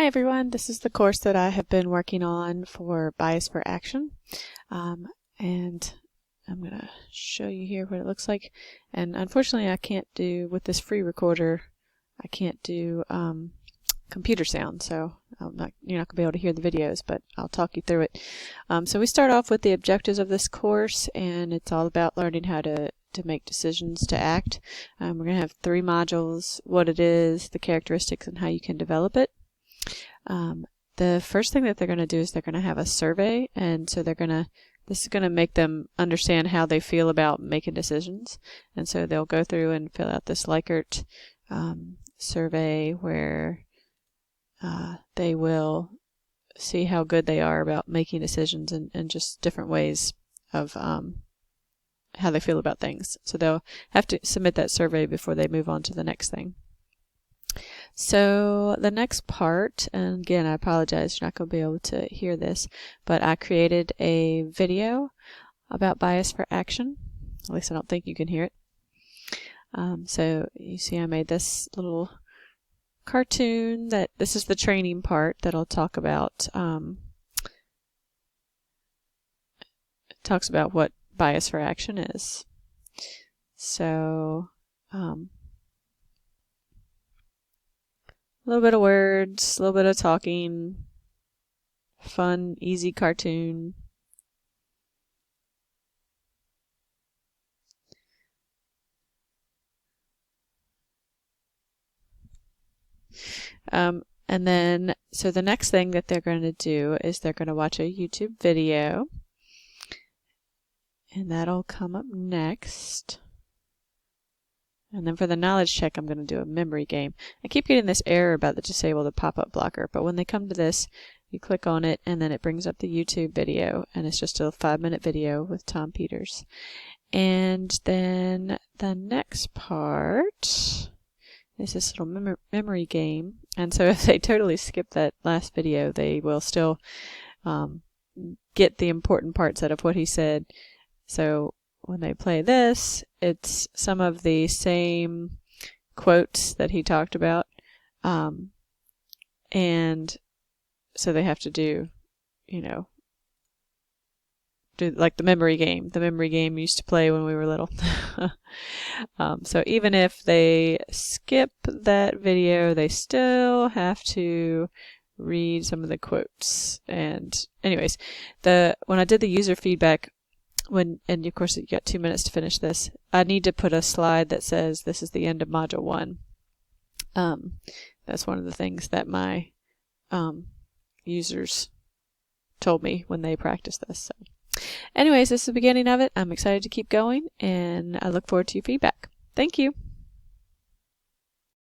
Hi everyone, this is the course that I have been working on for Bias for Action, and I'm going to show you here what it looks like. And unfortunately I can't do, with this free recorder, I can't do computer sound, so you're not going to be able to hear the videos, but I'll talk you through it. So we start off with the objectives of this course, and it's all about learning how to make decisions, to act. We're going to have 3 modules: what it is, the characteristics, and how you can develop it. The first thing that they're going to do is they're going to have a survey, and so this is going to make them understand how they feel about making decisions. And so they'll go through and fill out this Likert survey where they will see how good they are about making decisions and just different ways of how they feel about things. So they'll have to submit that survey before they move on to the next thing. So the next part, and again I apologize, you're not going to be able to hear this, but I created a video about Bias for Action. At least I don't think you can hear it. So you see I made this little cartoon that this is the training part that I'll talk about. It talks about what Bias for Action is. So a little bit of words, a little bit of talking, fun, easy cartoon. And then, so the next thing that they're going to do is they're going to watch a YouTube video, and that'll come up next. And then for the knowledge check, I'm going to do a memory game. I keep getting this error about the disable the pop-up blocker, but when they come to this, you click on it, and then it brings up the YouTube video, and it's just a 5-minute video with Tom Peters. And then the next part is this little memory game. And so if they totally skip that last video, they will still get the important parts out of what he said. So when they play this, it's some of the same quotes that he talked about. And so they have to do like the memory game. The memory game we used to play when we were little. So even if they skip that video, they still have to read some of the quotes. And anyways, when I did the user feedback, and of course you got 2 minutes to finish this, I need to put a slide that says this is the end of module 1. That's one of the things that my users told me when they practiced this. So anyways, this is the beginning of it. I'm excited to keep going, and I look forward to your feedback. Thank you.